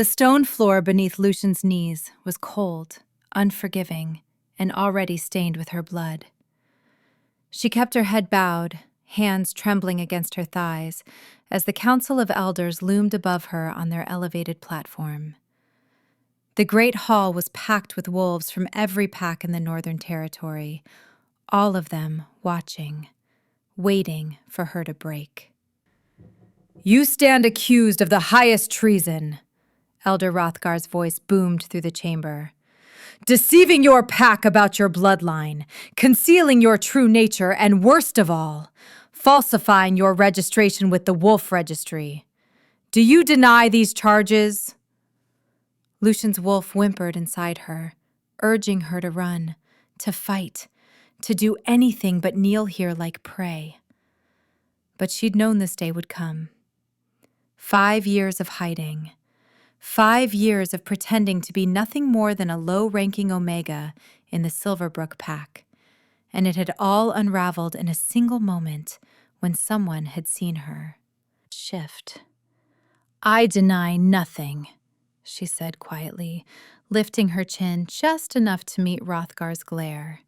The stone floor beneath Lucian's knees was cold, unforgiving, and already stained with her blood. She kept her head bowed, hands trembling against her thighs, as the council of elders loomed above her on their elevated platform. The great hall was packed with wolves from every pack in the Northern Territory, all of them watching, waiting for her to break. "You stand accused of the highest treason," Elder Rothgar's voice boomed through the chamber. "Deceiving your pack about your bloodline, concealing your true nature, and worst of all, falsifying your registration with the Wolf Registry. Do you deny these charges?" Lucian's wolf whimpered inside her, urging her to run, to fight, to do anything but kneel here like prey. But she'd known this day would come. 5 years of hiding. 5 years of pretending to be nothing more than a low-ranking Omega in the Silverbrook pack, and it had all unraveled in a single moment when someone had seen her shift. "I deny nothing," she said quietly, lifting her chin just enough to meet Rothgar's glare.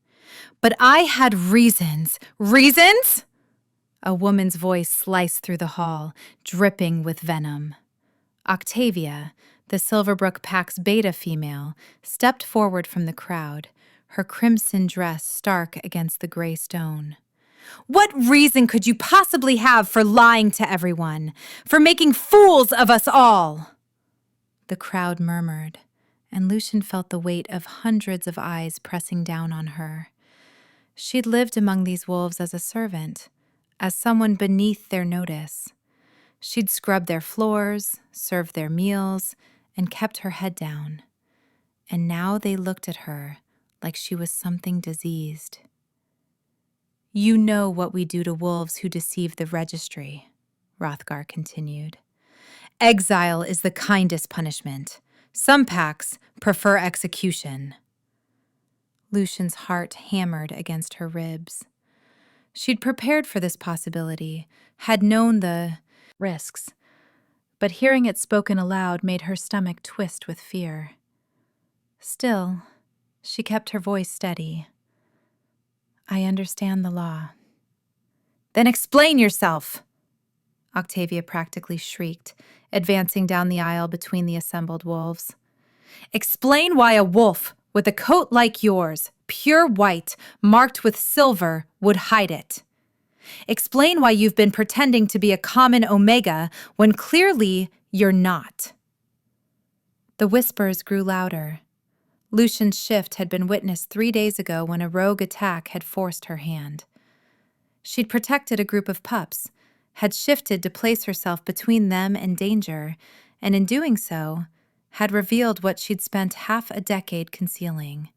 "But I had reasons." "Reasons?" A woman's voice sliced through the hall, dripping with venom. Octavia, the Silverbrook pack's beta female, stepped forward from the crowd, her crimson dress stark against the gray stone. "What reason could you possibly have for lying to everyone, for making fools of us all?" The crowd murmured, and Lucian felt the weight of hundreds of eyes pressing down on her. She'd lived among these wolves as a servant, as someone beneath their notice. She'd scrubbed their floors, served their meals, and kept her head down. And now they looked at her like she was something diseased. "You know what we do to wolves who deceive the registry," Rothgar continued. "Exile is the kindest punishment. Some packs prefer execution." Lucian's heart hammered against her ribs. She'd prepared for this possibility, had known the risks, but hearing it spoken aloud made her stomach twist with fear. Still, she kept her voice steady. "I understand the law." "Then explain yourself!" Octavia practically shrieked, advancing down the aisle between the assembled wolves. "Explain why a wolf with a coat like yours, pure white, marked with silver, would hide it. Explain why you've been pretending to be a common Omega when clearly you're not." The whispers grew louder. Lucian's shift had been witnessed 3 days ago when a rogue attack had forced her hand. She'd protected a group of pups, had shifted to place herself between them and danger, and in doing so, had revealed what she'd spent half a decade concealing.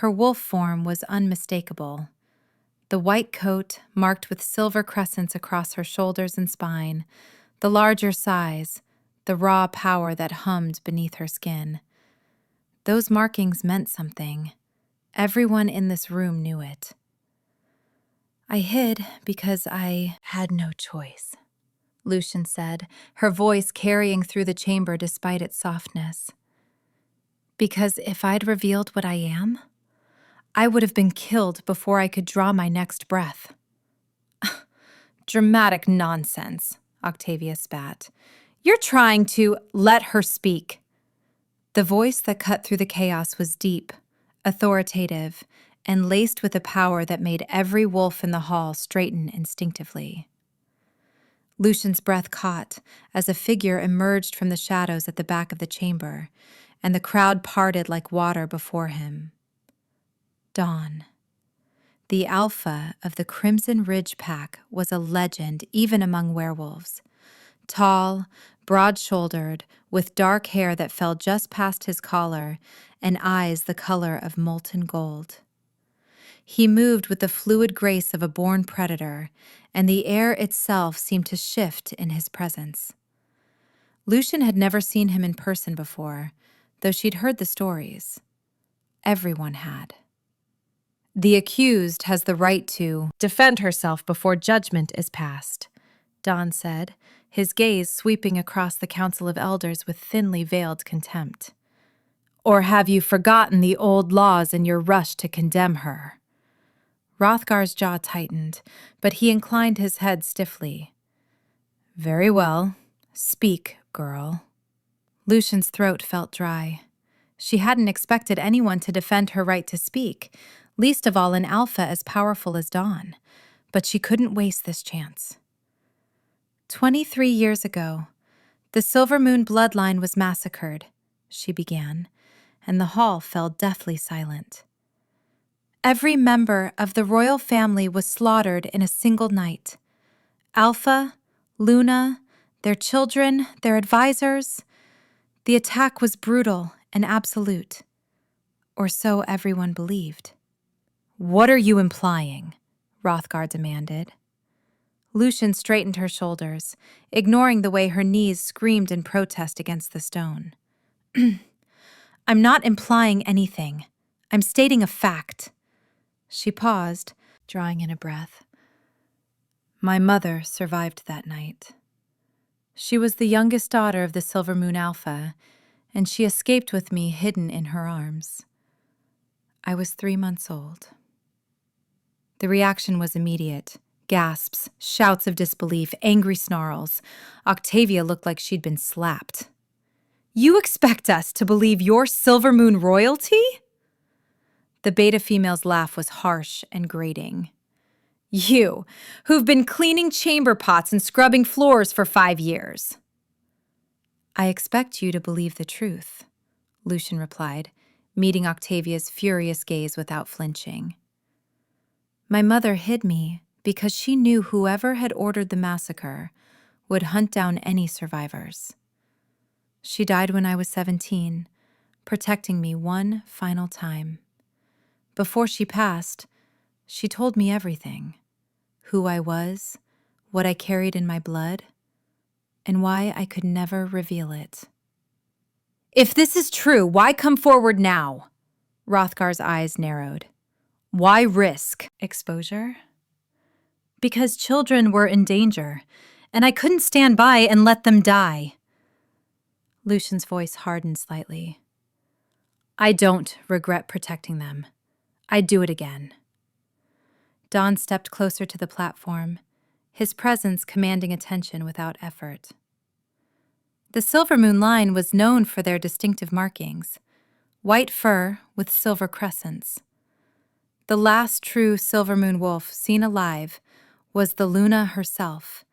Her wolf form was unmistakable. The white coat, marked with silver crescents across her shoulders and spine, the larger size, the raw power that hummed beneath her skin. Those markings meant something. Everyone in this room knew it. "I hid because I had no choice," Lucian said, her voice carrying through the chamber despite its softness. "Because if I'd revealed what I am, I would have been killed before I could draw my next breath." "Dramatic nonsense," Octavia spat. "You're trying to let her speak." The voice that cut through the chaos was deep, authoritative, and laced with a power that made every wolf in the hall straighten instinctively. Lucian's breath caught as a figure emerged from the shadows at the back of the chamber, and the crowd parted like water before him. Dawn. The alpha of the Crimson Ridge Pack was a legend even among werewolves. Tall, broad-shouldered, with dark hair that fell just past his collar and eyes the color of molten gold. He moved with the fluid grace of a born predator, and the air itself seemed to shift in his presence. Lucian had never seen him in person before, though she'd heard the stories. Everyone had. "The accused has the right to defend herself before judgment is passed," Dawn said, his gaze sweeping across the Council of Elders with thinly veiled contempt. Or have you forgotten the old laws in your rush to condemn her? Hrothgar's jaw tightened, but he inclined his head stiffly. Very well. Speak, girl. Lucian's throat felt dry. She hadn't expected anyone to defend her right to speak, least of all an alpha as powerful as Dawn. But she couldn't waste this chance. 23 years ago, the Silvermoon bloodline was massacred, she began, and the hall fell deathly silent. Every member of the royal family was slaughtered in a single night. Alpha, Luna, their children, their advisors. The attack was brutal and absolute. Or so everyone believed. What are you implying? Hrothgar demanded. Lucian straightened her shoulders, ignoring the way her knees screamed in protest against the stone. I'm not implying anything. I'm stating a fact. She paused, drawing in a breath. My mother survived that night. She was the youngest daughter of the Silvermoon Alpha, and she escaped with me hidden in her arms. I was 3 months old. The reaction was immediate. Gasps, shouts of disbelief, angry snarls. Octavia looked like she'd been slapped. You expect us to believe you're Silvermoon royalty? The beta female's laugh was harsh and grating. You, who've been cleaning chamber pots and scrubbing floors for 5 years. I expect you to believe the truth, Lucian replied, meeting Octavia's furious gaze without flinching. My mother hid me because she knew whoever had ordered the massacre would hunt down any survivors. She died when I was 17, protecting me one final time. Before she passed, she told me everything. Who I was, what I carried in my blood, and why I could never reveal it. If this is true, why come forward now? Hrothgar's eyes narrowed. Why risk exposure? Because children were in danger, and I couldn't stand by and let them die. Lucian's voice hardened slightly. I don't regret protecting them. I'd do it again. Don stepped closer to the platform, his presence commanding attention without effort. The Silvermoon line was known for their distinctive markings, white fur with silver crescents. The last true Silvermoon wolf seen alive was the Luna herself,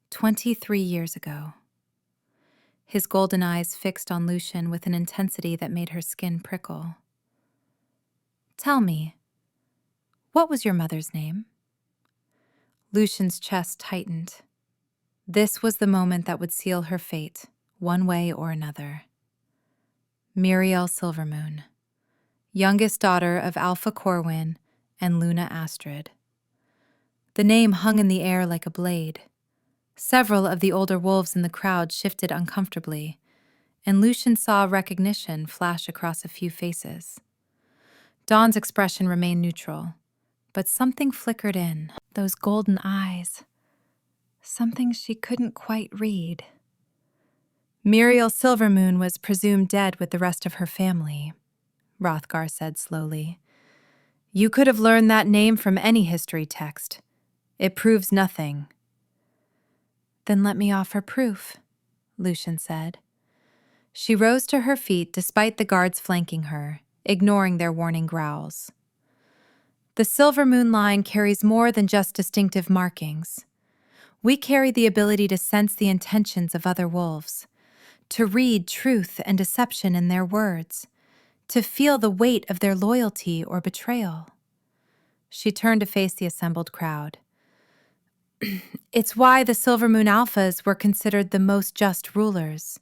23 years ago. His golden eyes fixed on Lucian with an intensity that made her skin prickle. Tell me, what was your mother's name? Lucian's chest tightened. This was the moment that would seal her fate, one way or another. Muriel Silvermoon, youngest daughter of Alpha Corwin and Luna Astrid. The name hung in the air like a blade. Several of the older wolves in the crowd shifted uncomfortably, and Lucian saw recognition flash across a few faces. Dawn's expression remained neutral, but something flickered in, those golden eyes. Something she couldn't quite read. Muriel Silvermoon was presumed dead with the rest of her family, Hrothgar said slowly. You could have learned that name from any history text. It proves nothing. Then let me offer proof, Lucian said. She rose to her feet despite the guards flanking her, ignoring their warning growls. The Silvermoon line carries more than just distinctive markings. We carry the ability to sense the intentions of other wolves, to read truth and deception in their words, to feel the weight of their loyalty or betrayal. She turned to face the assembled crowd. It's why the Silvermoon Alphas were considered the most just rulers.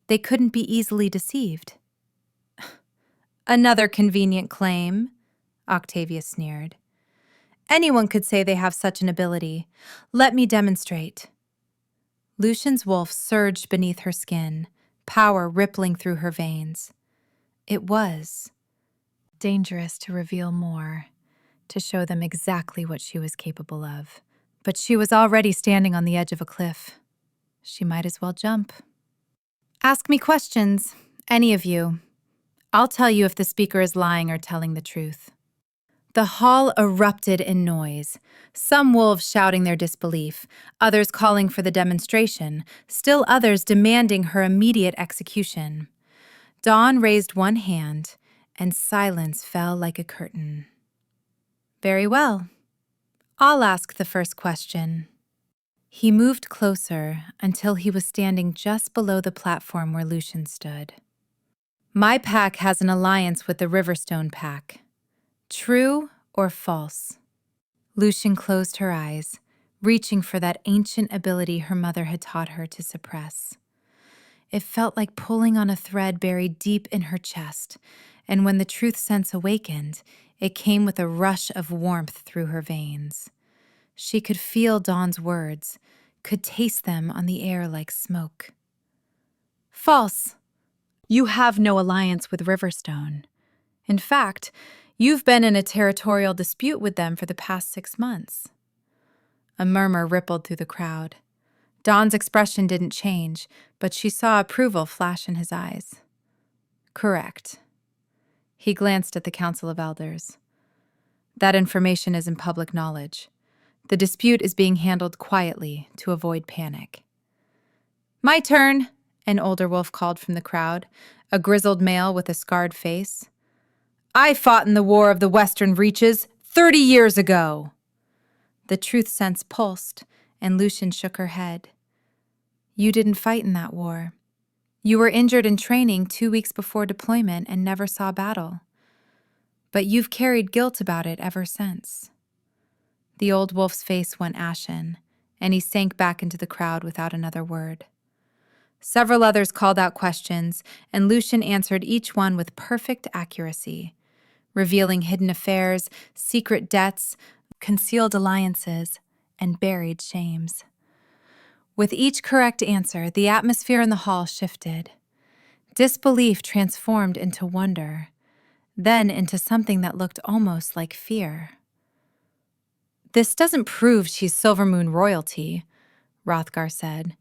They couldn't be easily deceived. Another convenient claim, Octavia sneered. Anyone could say they have such an ability. Let me demonstrate. Lucian's wolf surged beneath her skin, power rippling through her veins. It was dangerous to reveal more, to show them exactly what she was capable of. But she was already standing on the edge of a cliff. She might as well jump. Ask me questions, any of you. I'll tell you if the speaker is lying or telling the truth. The hall erupted in noise, some wolves shouting their disbelief, others calling for the demonstration, still others demanding her immediate execution. Dawn raised one hand, and silence fell like a curtain. Very well. I'll ask the first question. He moved closer until he was standing just below the platform where Lucian stood. My pack has an alliance with the Riverstone pack. True or false? Lucian closed her eyes, reaching for that ancient ability her mother had taught her to suppress. It felt like pulling on a thread buried deep in her chest, and when the truth sense awakened, it came with a rush of warmth through her veins. She could feel Dawn's words, could taste them on the air like smoke. False. You have no alliance with Riverstone. In fact, you've been in a territorial dispute with them for the past 6 months. A murmur rippled through the crowd. Dawn's expression didn't change, but she saw approval flash in his eyes. Correct. He glanced at the Council of Elders. That information is in public knowledge. The dispute is being handled quietly to avoid panic. My turn, an older wolf called from the crowd, a grizzled male with a scarred face. I fought in the War of the Western Reaches 30 years ago. The truth sense pulsed, and Lucian shook her head. You didn't fight in that war. You were injured in training 2 weeks before deployment and never saw battle. But you've carried guilt about it ever since. The old wolf's face went ashen, and he sank back into the crowd without another word. Several others called out questions, and Lucian answered each one with perfect accuracy, revealing hidden affairs, secret debts, concealed alliances, and buried shames. With each correct answer, the atmosphere in the hall shifted. Disbelief transformed into wonder, then into something that looked almost like fear. This doesn't prove she's Silvermoon royalty, Hrothgar said,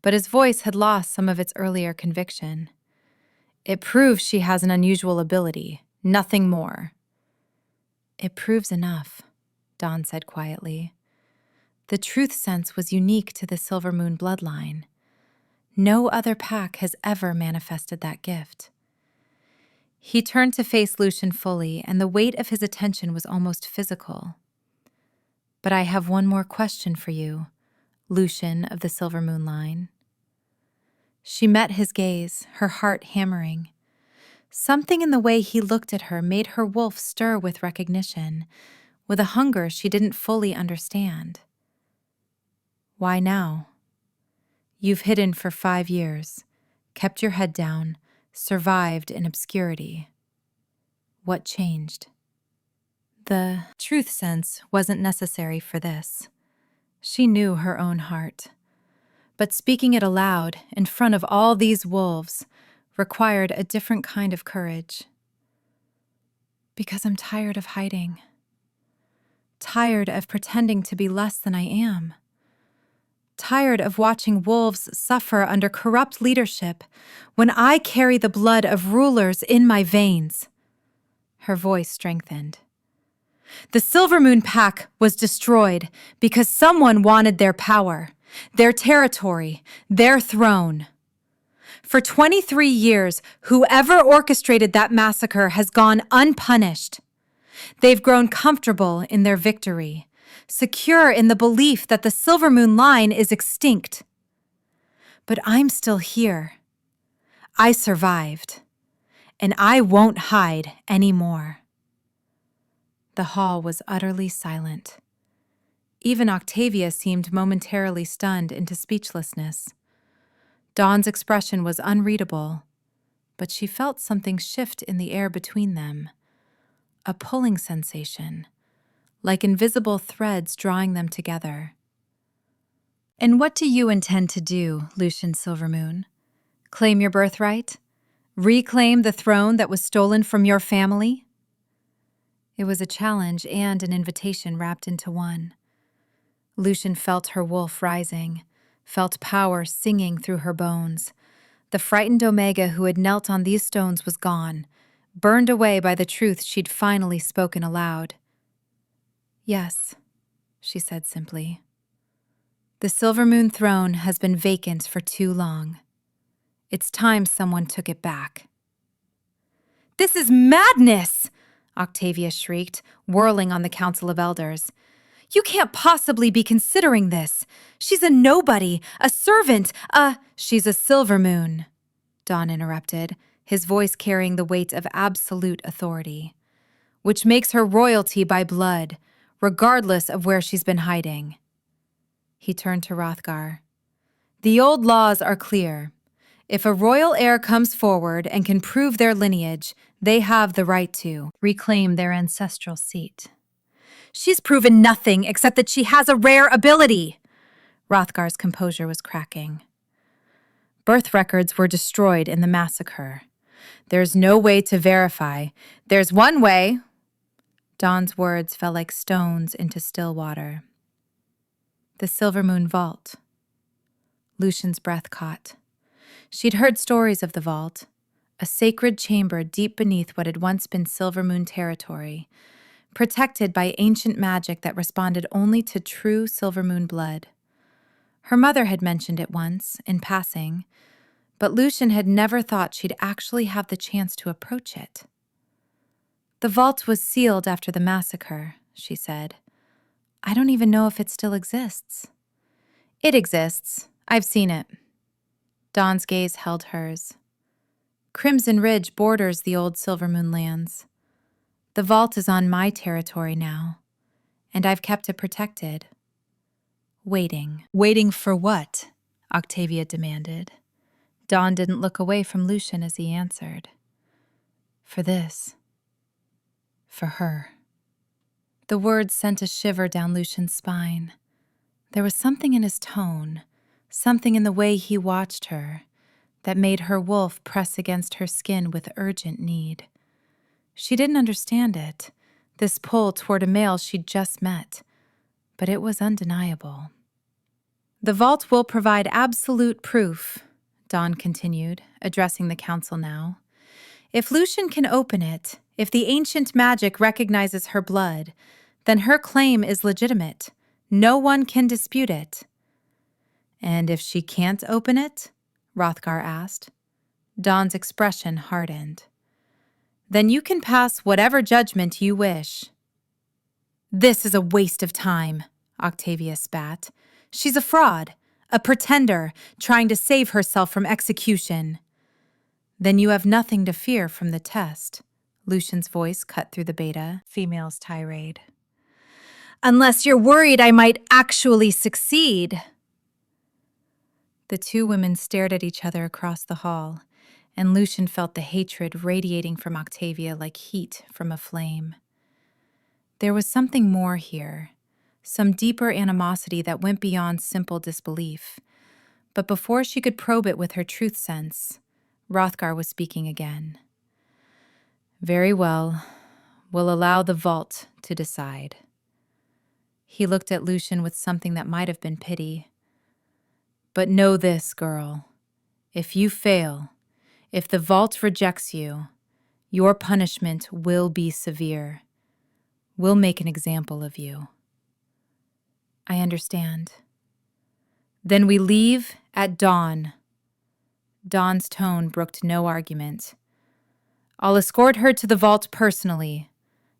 but his voice had lost some of its earlier conviction. It proves she has an unusual ability, nothing more. It proves enough, Dawn said quietly. The truth sense was unique to the Silvermoon bloodline. No other pack has ever manifested that gift. He turned to face Lucian fully, and the weight of his attention was almost physical. But I have one more question for you, Lucian of the Silvermoon line. She met his gaze, her heart hammering. Something in the way he looked at her made her wolf stir with recognition, with a hunger she didn't fully understand. Why now? You've hidden for 5 years, kept your head down, survived in obscurity. What changed? The truth sense wasn't necessary for this. She knew her own heart. But speaking it aloud, in front of all these wolves, required a different kind of courage. Because I'm tired of hiding. Tired of pretending to be less than I am. Tired of watching wolves suffer under corrupt leadership when I carry the blood of rulers in my veins. Her voice strengthened. The Silvermoon pack was destroyed because someone wanted their power, their territory, their throne. For 23 years, whoever orchestrated that massacre has gone unpunished. They've grown comfortable in their victory, secure in the belief that the Silvermoon line is extinct. But I'm still here. I survived, and I won't hide anymore. The hall was utterly silent. Even Octavia seemed momentarily stunned into speechlessness. Dawn's expression was unreadable, but she felt something shift in the air between them. A pulling sensation, like invisible threads drawing them together. And what do you intend to do, Lucian Silvermoon? Claim your birthright? Reclaim the throne that was stolen from your family? It was a challenge and an invitation wrapped into one. Lucian felt her wolf rising, felt power singing through her bones. The frightened Omega who had knelt on these stones was gone, burned away by the truth she'd finally spoken aloud. "Yes," she said simply. "The Silvermoon throne has been vacant for too long. It's time someone took it back." "This is madness!" Octavia shrieked, whirling on the Council of Elders. "You can't possibly be considering this. She's a nobody, a servant, She's a Silvermoon," Dawn interrupted, his voice carrying the weight of absolute authority. "Which makes her royalty by blood, regardless of where she's been hiding." He turned to Hrothgar. "The old laws are clear. If a royal heir comes forward and can prove their lineage, they have the right to reclaim their ancestral seat." "She's proven nothing except that she has a rare ability." Hrothgar's composure was cracking. "Birth records were destroyed in the massacre. There's no way to verify. There's one way." Dawn's words fell like stones into still water. "The Silvermoon Vault." Lucian's breath caught. She'd heard stories of the vault, a sacred chamber deep beneath what had once been Silvermoon territory, protected by ancient magic that responded only to true Silvermoon blood. Her mother had mentioned it once, in passing, but Lucian had never thought she'd actually have the chance to approach it. "The vault was sealed after the massacre," she said. "I don't even know if it still exists." "It exists. I've seen it." Dawn's gaze held hers. "Crimson Ridge borders the old Silvermoon lands. The vault is on my territory now, and I've kept it protected. Waiting." "Waiting for what?" Octavia demanded. Dawn didn't look away from Lucian as he answered. "For this. For her." The words sent a shiver down Lucian's spine. There was something in his tone, something in the way he watched her, that made her wolf press against her skin with urgent need. She didn't understand it, this pull toward a male she'd just met, but it was undeniable. "The vault will provide absolute proof," Dawn continued, addressing the council now. "If Lucian can open it, if the ancient magic recognizes her blood, then her claim is legitimate. No one can dispute it." "And if she can't open it?" Hrothgar asked. Dawn's expression hardened. "Then you can pass whatever judgment you wish." "This is a waste of time," Octavia spat. "She's a fraud, a pretender, trying to save herself from execution." "Then you have nothing to fear from the test," Lucian's voice cut through the Beta female's tirade. "Unless you're worried I might actually succeed." The two women stared at each other across the hall, and Lucian felt the hatred radiating from Octavia like heat from a flame. There was something more here, some deeper animosity that went beyond simple disbelief. But before she could probe it with her truth sense, Hrothgar was speaking again. "Very well, we'll allow the vault to decide." He looked at Lucian with something that might have been pity. "But know this, girl. If you fail, if the vault rejects you, your punishment will be severe. We'll make an example of you." "I understand." "Then we leave at dawn." Dawn's tone brooked no argument. "I'll escort her to the vault personally.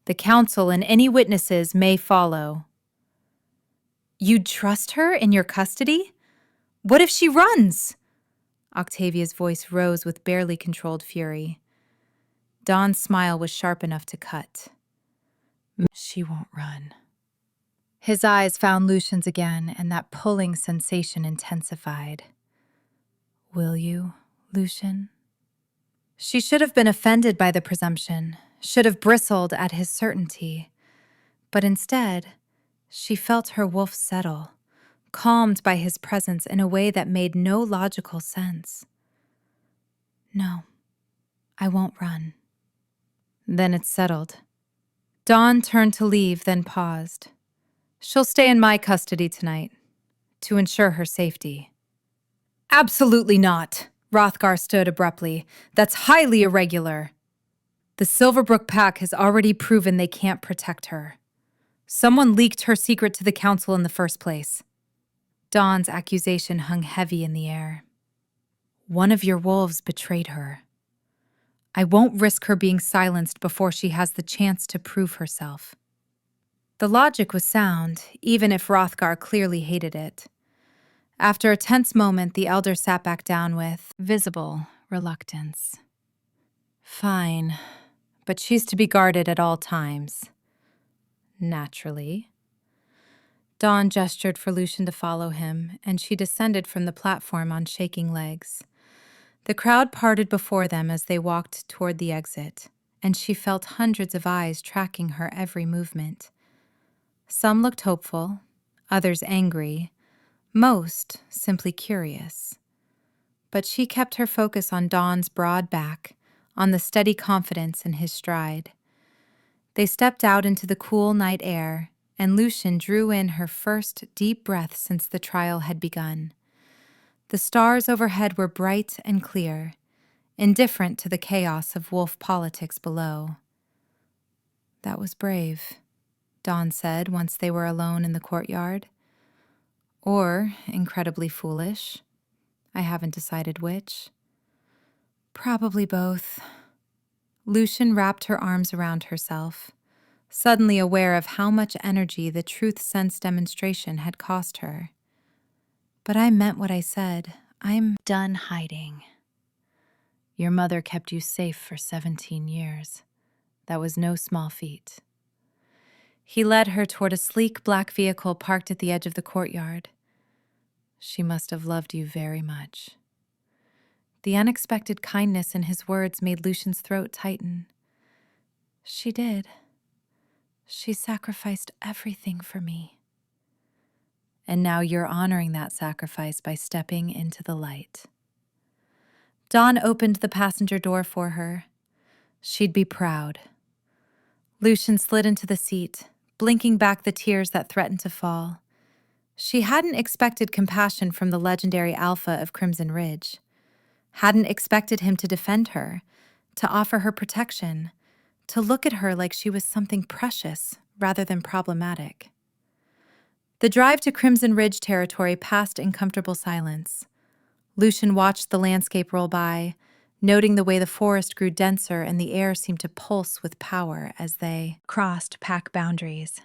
The council and any witnesses may follow." "You'd trust her in your custody? What if she runs?" Octavia's voice rose with barely controlled fury. Dawn's smile was sharp enough to cut. "She won't run." His eyes found Lucian's again, and that pulling sensation intensified. "Will you, Lucian?" She should have been offended by the presumption, should have bristled at his certainty. But instead, she felt her wolf settle, calmed by his presence in a way that made no logical sense. "No, I won't run." "Then it's settled." Dawn turned to leave, then paused. "She'll stay in my custody tonight, to ensure her safety." Absolutely not. Hrothgar stood abruptly. That's highly irregular. The Silverbrook pack has already proven they can't protect her. Someone leaked her secret to the council in the first place. Dawn's accusation hung heavy in the air. One of your wolves betrayed her. I won't risk her being silenced before she has the chance to prove herself. The logic was sound, even if Hrothgar clearly hated it. After a tense moment, the elder sat back down with visible reluctance. Fine, but she's to be guarded at all times. Naturally. Dawn gestured for Lucian to follow him, and she descended from the platform on shaking legs. The crowd parted before them as they walked toward the exit, and she felt hundreds of eyes tracking her every movement. Some looked hopeful, others angry, most simply curious. But she kept her focus on Dawn's broad back, on the steady confidence in his stride. They stepped out into the cool night air, and Lucian drew in her first deep breath since the trial had begun. The stars overhead were bright and clear, indifferent to the chaos of wolf politics below. That was brave, Dawn said once they were alone in the courtyard. Or incredibly foolish. I haven't decided which. Probably both. Lucian wrapped her arms around herself, suddenly aware of how much energy the truth sense demonstration had cost her. But I meant what I said. I'm done hiding. Your mother kept you safe for 17 years. That was no small feat. He led her toward a sleek black vehicle parked at the edge of the courtyard. She must have loved you very much. The unexpected kindness in his words made Lucian's throat tighten. She did. She sacrificed everything for me. And now you're honoring that sacrifice by stepping into the light. Dawn opened the passenger door for her. She'd be proud. Lucian slid into the seat, blinking back the tears that threatened to fall. She hadn't expected compassion from the legendary Alpha of Crimson Ridge. Hadn't expected him to defend her, to offer her protection, to look at her like she was something precious rather than problematic. The drive to Crimson Ridge territory passed in comfortable silence. Lucian watched the landscape roll by, noting the way the forest grew denser and the air seemed to pulse with power as they crossed pack boundaries.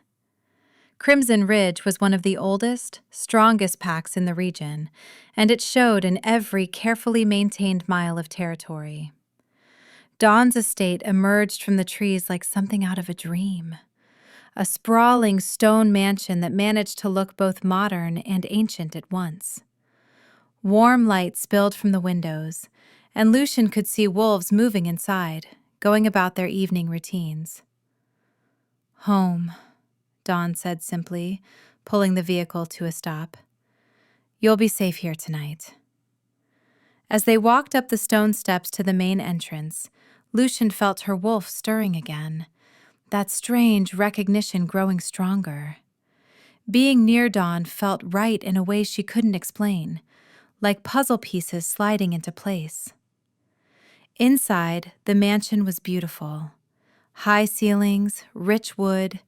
Crimson Ridge was one of the oldest, strongest packs in the region, and it showed in every carefully maintained mile of territory. Dawn's estate emerged from the trees like something out of a dream. A sprawling stone mansion that managed to look both modern and ancient at once. Warm light spilled from the windows, and Lucian could see wolves moving inside, going about their evening routines. Home, Dawn said simply, pulling the vehicle to a stop. You'll be safe here tonight. As they walked up the stone steps to the main entrance, Lucian felt her wolf stirring again, that strange recognition growing stronger. Being near Dawn felt right in a way she couldn't explain, like puzzle pieces sliding into place. Inside, the mansion was beautiful. High ceilings, rich wood,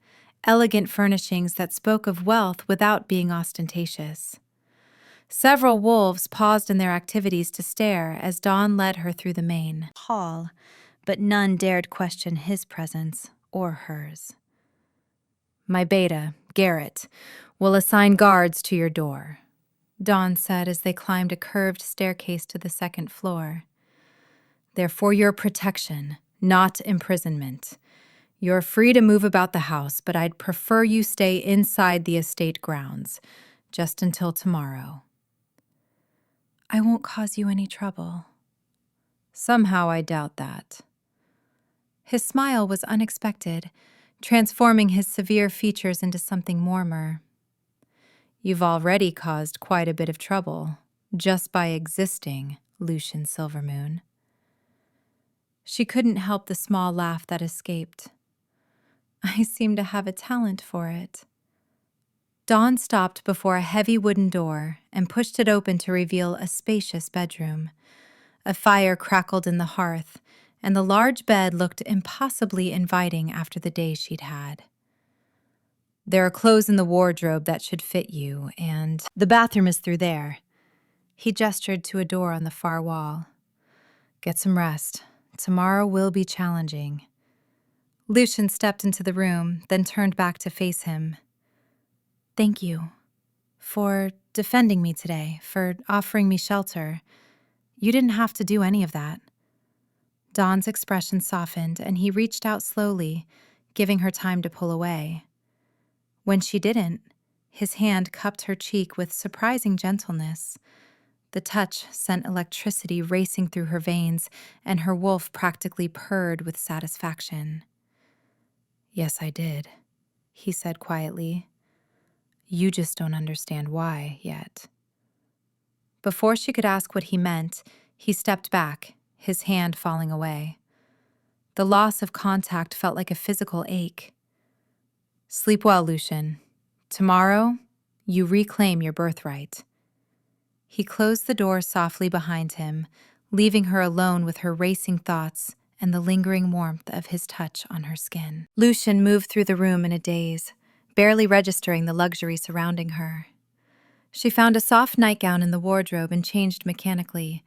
elegant furnishings that spoke of wealth without being ostentatious. Several wolves paused in their activities to stare as Dawn led her through the main hall, but none dared question his presence or hers. My beta, Garrett, will assign guards to your door, Dawn said as they climbed a curved staircase to the second floor. They're for your protection, not imprisonment. You're free to move about the house, but I'd prefer you stay inside the estate grounds, just until tomorrow. I won't cause you any trouble. Somehow I doubt that. His smile was unexpected, transforming his severe features into something warmer. You've already caused quite a bit of trouble, just by existing, Lucian Silvermoon. She couldn't help the small laugh that escaped. I seem to have a talent for it. Dawn stopped before a heavy wooden door and pushed it open to reveal a spacious bedroom. A fire crackled in the hearth, and the large bed looked impossibly inviting after the day she'd had. "There are clothes in the wardrobe that should fit you, and the bathroom is through there." He gestured to a door on the far wall. "Get some rest. Tomorrow will be challenging." Lucian stepped into the room, then turned back to face him. "Thank you for defending me today, for offering me shelter. You didn't have to do any of that." Dawn's expression softened, and he reached out slowly, giving her time to pull away. When she didn't, his hand cupped her cheek with surprising gentleness. The touch sent electricity racing through her veins, and her wolf practically purred with satisfaction. "Yes, I did," he said quietly. "You just don't understand why yet." Before she could ask what he meant, he stepped back, his hand falling away. The loss of contact felt like a physical ache. "Sleep well, Lucian. Tomorrow, you reclaim your birthright." He closed the door softly behind him, leaving her alone with her racing thoughts and the lingering warmth of his touch on her skin. Lucian moved through the room in a daze, barely registering the luxury surrounding her. She found a soft nightgown in the wardrobe and changed mechanically,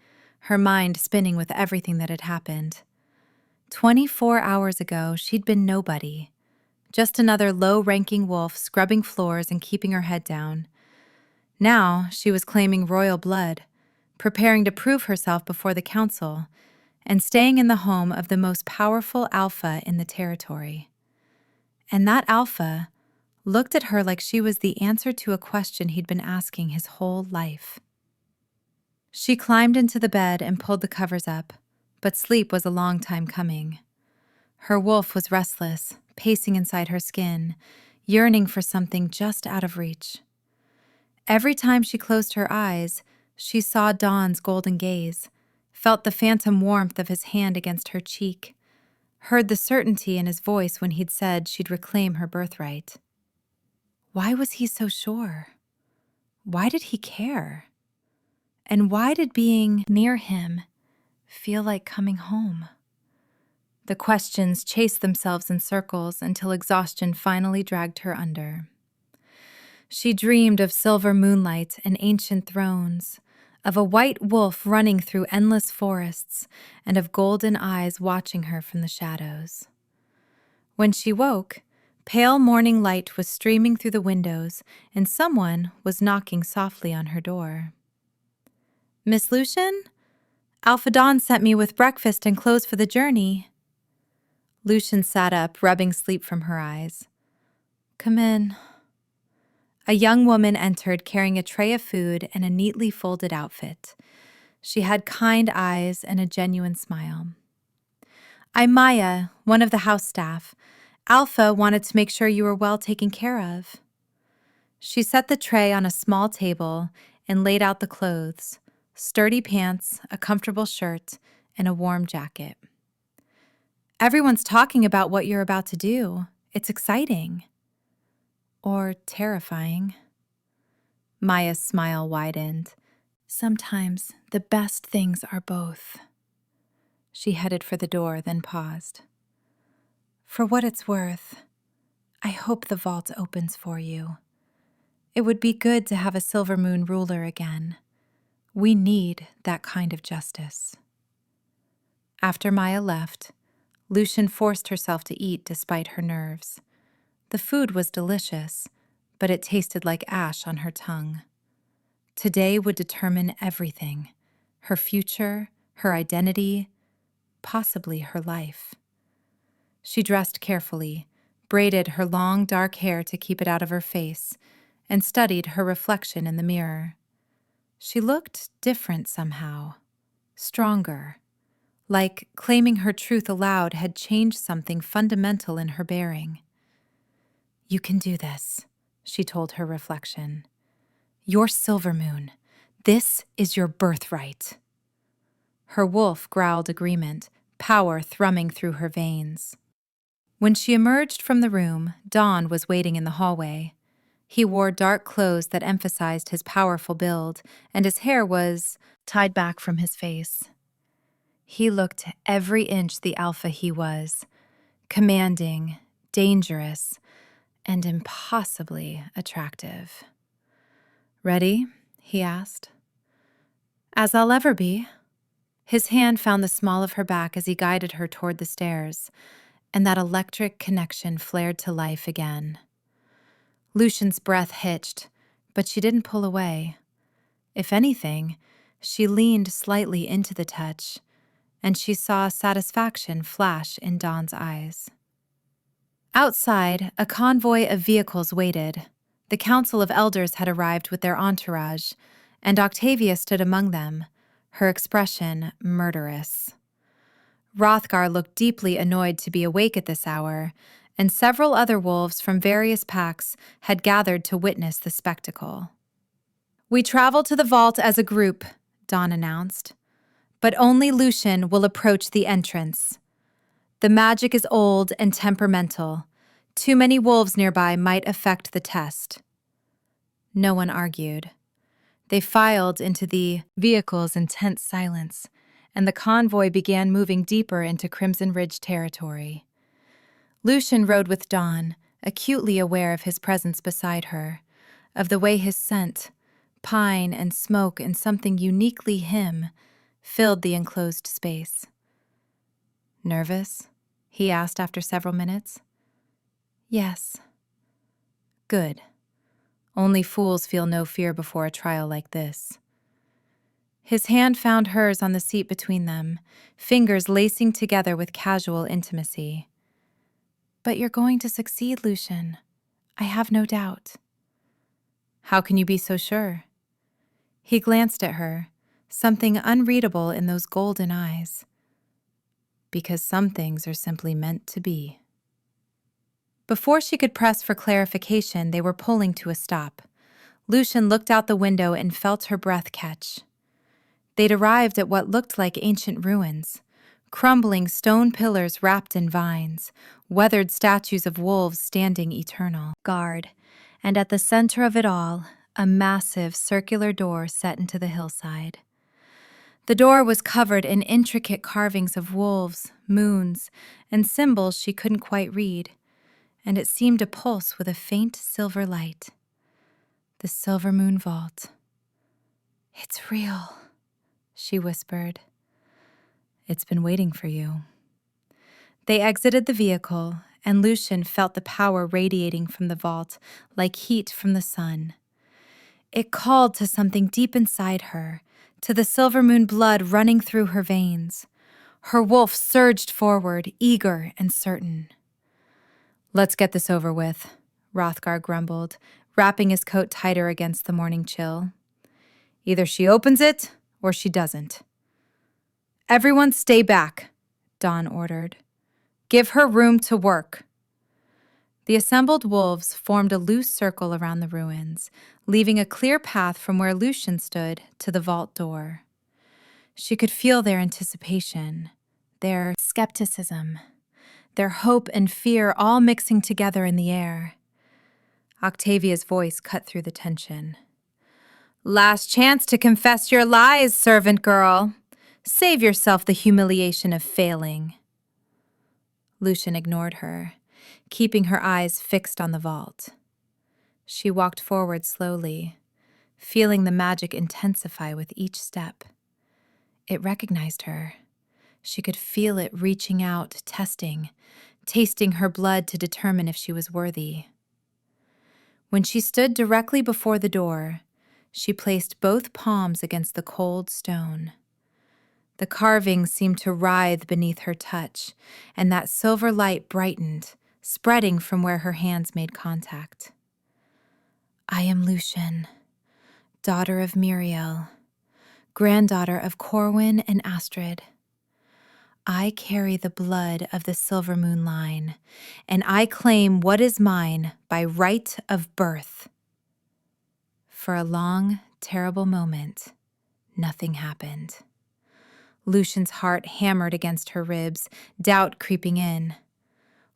her mind spinning with everything that had happened. 24 hours ago, she'd been nobody. Just another low-ranking wolf scrubbing floors and keeping her head down. Now she was claiming royal blood, preparing to prove herself before the council, and staying in the home of the most powerful alpha in the territory. And that alpha looked at her like she was the answer to a question he'd been asking his whole life. She climbed into the bed and pulled the covers up, but sleep was a long time coming. Her wolf was restless, pacing inside her skin, yearning for something just out of reach. Every time she closed her eyes, she saw Dawn's golden gaze, felt the phantom warmth of his hand against her cheek, heard the certainty in his voice when he'd said she'd reclaim her birthright. Why was he so sure? Why did he care? And why did being near him feel like coming home? The questions chased themselves in circles until exhaustion finally dragged her under. She dreamed of silver moonlight and ancient thrones, of a white wolf running through endless forests, and of golden eyes watching her from the shadows. When she woke, pale morning light was streaming through the windows, and someone was knocking softly on her door. "Miss Lucian? Alpha Dawn sent me with breakfast and clothes for the journey." Lucian sat up, rubbing sleep from her eyes. "Come in." A young woman entered carrying a tray of food and a neatly folded outfit. She had kind eyes and a genuine smile. "I'm Maya, one of the house staff. Alpha wanted to make sure you were well taken care of." She set the tray on a small table and laid out the clothes: sturdy pants, a comfortable shirt, and a warm jacket. "Everyone's talking about what you're about to do. It's exciting." Or terrifying. Maya's smile widened. "Sometimes the best things are both." She headed for the door, then paused. "For what it's worth, I hope the vault opens for you. It would be good to have a Silvermoon ruler again. We need that kind of justice." After Maya left, Lucian forced herself to eat despite her nerves. The food was delicious, but it tasted like ash on her tongue. Today would determine everything: her future, her identity, possibly her life. She dressed carefully, braided her long dark hair to keep it out of her face, and studied her reflection in the mirror. She looked different somehow, stronger, like claiming her truth aloud had changed something fundamental in her bearing. "You can do this," she told her reflection. "You're Silvermoon. This is your birthright." Her wolf growled agreement, power thrumming through her veins. When she emerged from the room, Dawn was waiting in the hallway. He wore dark clothes that emphasized his powerful build, and his hair was tied back from his face. He looked every inch the alpha he was, commanding, dangerous, and impossibly attractive. "Ready?" he asked. "As I'll ever be." His hand found the small of her back as he guided her toward the stairs, and that electric connection flared to life again. Lucian's breath hitched, but she didn't pull away. If anything, she leaned slightly into the touch, and she saw satisfaction flash in Dawn's eyes. Outside, a convoy of vehicles waited. The Council of Elders had arrived with their entourage, and Octavia stood among them, her expression murderous. Hrothgar looked deeply annoyed to be awake at this hour, and several other wolves from various packs had gathered to witness the spectacle. "We travel to the vault as a group," Dawn announced, "but only Lucian will approach the entrance. The magic is old and temperamental. Too many wolves nearby might affect the test." No one argued. They filed into the vehicles in tense silence, and the convoy began moving deeper into Crimson Ridge territory. Lucian rode with Dawn, acutely aware of his presence beside her, of the way his scent, pine and smoke and something uniquely him, filled the enclosed space. "Nervous?" he asked after several minutes. "Yes." "Good. Only fools feel no fear before a trial like this." His hand found hers on the seat between them, fingers lacing together with casual intimacy. "But you're going to succeed, Lucian. I have no doubt." "How can you be so sure?" He glanced at her, something unreadable in those golden eyes. "Because some things are simply meant to be." Before she could press for clarification, they were pulling to a stop. Lucian looked out the window and felt her breath catch. They'd arrived at what looked like ancient ruins, crumbling stone pillars wrapped in vines, weathered statues of wolves standing eternal guard, and at the center of it all, a massive circular door set into the hillside. The door was covered in intricate carvings of wolves, moons, and symbols she couldn't quite read, and it seemed to pulse with a faint silver light. The Silvermoon vault. "It's real," she whispered. "It's been waiting for you." They exited the vehicle, and Lucian felt the power radiating from the vault like heat from the sun. It called to something deep inside her, to the Silvermoon blood running through her veins. Her wolf surged forward, eager and certain. "Let's get this over with," Hrothgar grumbled, wrapping his coat tighter against the morning chill. "Either she opens it, or she doesn't." "Everyone stay back," Dawn ordered. "Give her room to work." The assembled wolves formed a loose circle around the ruins, leaving a clear path from where Lucian stood to the vault door. She could feel their anticipation, their skepticism, their hope and fear all mixing together in the air. Octavia's voice cut through the tension. "Last chance to confess your lies, servant girl. Save yourself the humiliation of failing." Lucian ignored her, keeping her eyes fixed on the vault. She walked forward slowly, feeling the magic intensify with each step. It recognized her. She could feel it reaching out, testing, tasting her blood to determine if she was worthy. When she stood directly before the door, she placed both palms against the cold stone. The carvings seemed to writhe beneath her touch, and that silver light brightened, spreading from where her hands made contact. "I am Lucian, daughter of Muriel, granddaughter of Corwin and Astrid. I carry the blood of the Silvermoon line, and I claim what is mine by right of birth." For a long, terrible moment, nothing happened. Lucian's heart hammered against her ribs, doubt creeping in.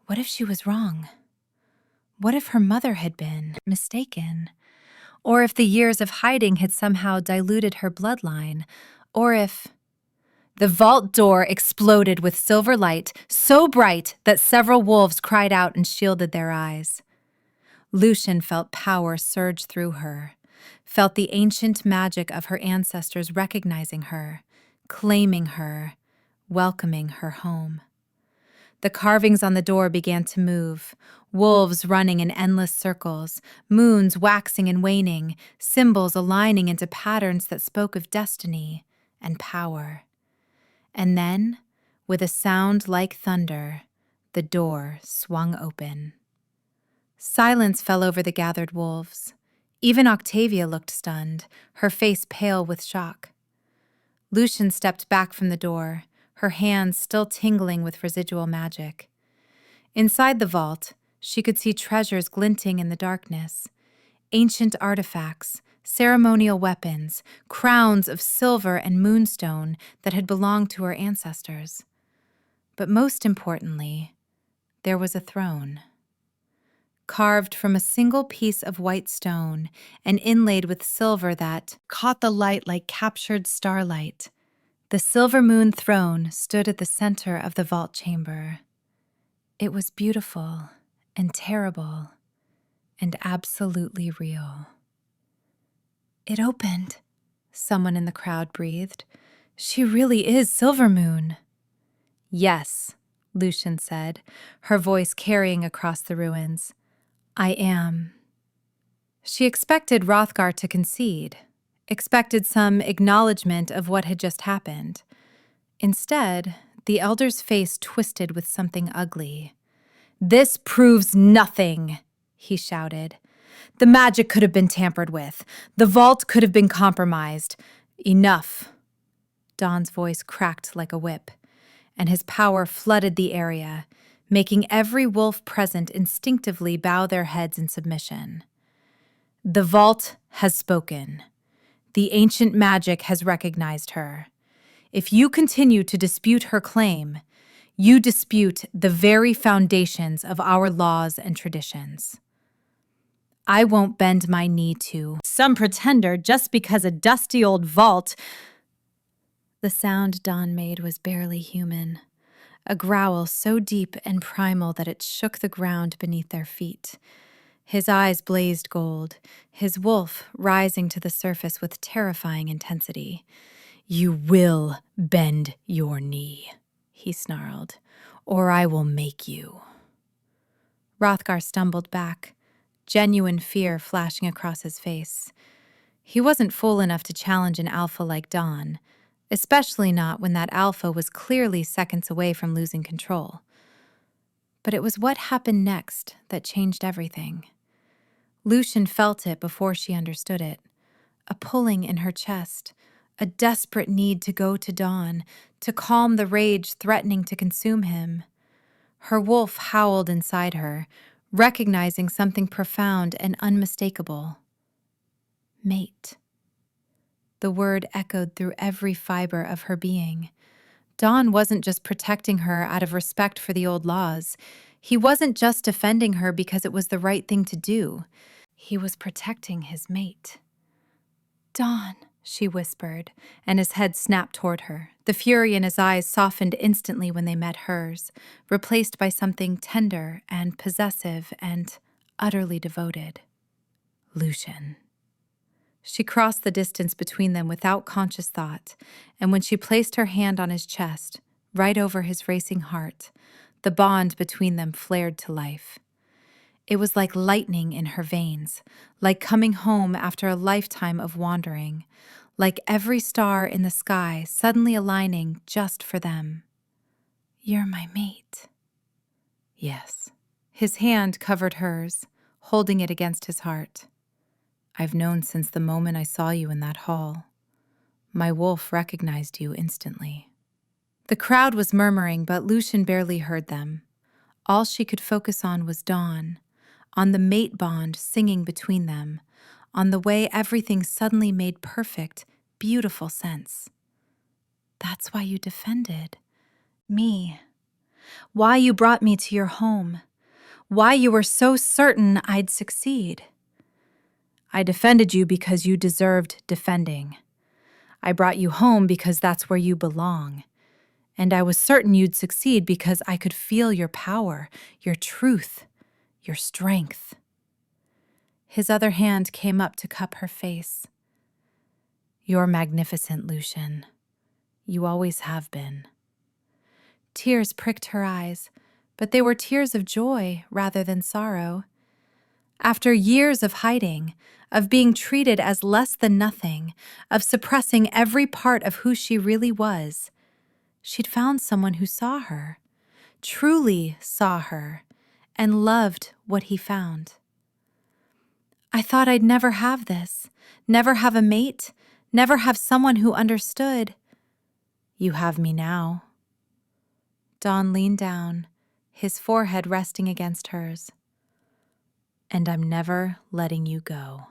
What if she was wrong? What if her mother had been mistaken? Or if the years of hiding had somehow diluted her bloodline? Or if... The vault door exploded with silver light, so bright that several wolves cried out and shielded their eyes. Lucian felt power surge through her, felt the ancient magic of her ancestors recognizing her, claiming her, welcoming her home. The carvings on the door began to move, wolves running in endless circles, moons waxing and waning, symbols aligning into patterns that spoke of destiny and power. And then, with a sound like thunder, the door swung open. Silence fell over the gathered wolves. Even Octavia looked stunned, her face pale with shock. Lucian stepped back from the door, her hands still tingling with residual magic. Inside the vault, she could see treasures glinting in the darkness. Ancient artifacts, ceremonial weapons, crowns of silver and moonstone that had belonged to her ancestors. But most importantly, there was a throne. Carved from a single piece of white stone and inlaid with silver that caught the light like captured starlight, the Silvermoon throne stood at the center of the vault chamber. It was beautiful and terrible and absolutely real. It opened, someone in the crowd breathed. She really is Silvermoon. Yes, Lucian said, her voice carrying across the ruins. I am. She expected Hrothgar to concede, expected some acknowledgement of what had just happened. Instead, the elder's face twisted with something ugly. This proves nothing, he shouted. The magic could have been tampered with. The vault could have been compromised. Enough. Don's voice cracked like a whip, and his power flooded the area, making every wolf present instinctively bow their heads in submission. The vault has spoken. The ancient magic has recognized her. If you continue to dispute her claim, you dispute the very foundations of our laws and traditions. I won't bend my knee to some pretender just because a dusty old vault... The sound Don made was barely human, a growl so deep and primal that it shook the ground beneath their feet. His eyes blazed gold, his wolf rising to the surface with terrifying intensity. You will bend your knee, he snarled, or I will make you. Hrothgar stumbled back, genuine fear flashing across his face. He wasn't fool enough to challenge an alpha like Don, especially not when that alpha was clearly seconds away from losing control. But it was what happened next that changed everything. Lucian felt it before she understood it, a pulling in her chest, a desperate need to go to Don, to calm the rage threatening to consume him. Her wolf howled inside her, recognizing something profound and unmistakable. Mate. The word echoed through every fiber of her being. Don wasn't just protecting her out of respect for the old laws. He wasn't just defending her because it was the right thing to do. He was protecting his mate. Don, she whispered, and his head snapped toward her. The fury in his eyes softened instantly when they met hers, replaced by something tender and possessive and utterly devoted. Lucian. She crossed the distance between them without conscious thought, and when she placed her hand on his chest, right over his racing heart, the bond between them flared to life. It was like lightning in her veins, like coming home after a lifetime of wandering, like every star in the sky suddenly aligning just for them. You're my mate. Yes. His hand covered hers, holding it against his heart. I've known since the moment I saw you in that hall. My wolf recognized you instantly. The crowd was murmuring, but Lucian barely heard them. All she could focus on was Dawn, on the mate bond singing between them, on the way everything suddenly made perfect, beautiful sense. That's why you defended me. Why you brought me to your home. why you were so certain I'd succeed. I defended you because you deserved defending. I brought you home because that's where you belong. And I was certain you'd succeed because I could feel your power, your truth, your strength. His other hand came up to cup her face. You're magnificent, Lucian. You always have been. Tears pricked her eyes, but they were tears of joy rather than sorrow. After years of hiding, of being treated as less than nothing, of suppressing every part of who she really was, she'd found someone who saw her, truly saw her, and loved what he found. I thought I'd never have this, never have a mate, never have someone who understood. You have me now. Dawn leaned down, his forehead resting against hers. And I'm never letting you go.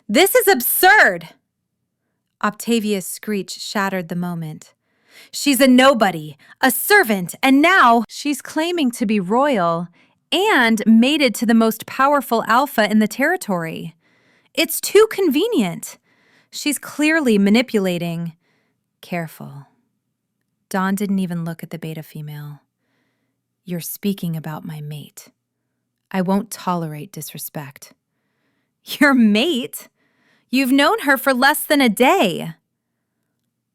This is absurd! Octavia's screech shattered the moment. She's a nobody, a servant, and now she's claiming to be royal and mated to the most powerful alpha in the territory. It's too convenient. She's clearly manipulating. Careful. Dawn didn't even look at the beta female. You're speaking about my mate. I won't tolerate disrespect. Your mate? You've known her for less than a day.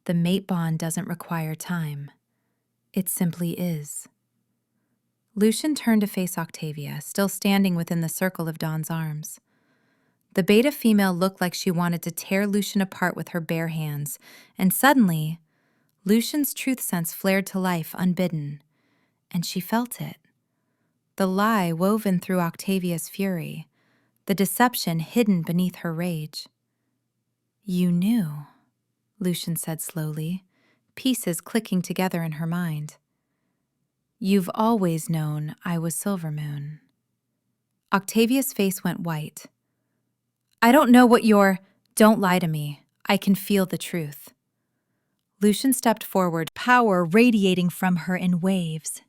The mate bond doesn't require time. It simply is. Lucian turned to face Octavia, still standing within the circle of Dawn's arms. The beta female looked like she wanted to tear Lucian apart with her bare hands, and suddenly, Lucian's truth sense flared to life unbidden, and she felt it. The lie woven through Octavia's fury, the deception hidden beneath her rage. You knew, Lucian said slowly, pieces clicking together in her mind. You've always known I was Silvermoon. Octavia's face went white. I don't know what don't lie to me. I can feel the truth. Lucian stepped forward, power radiating from her in waves.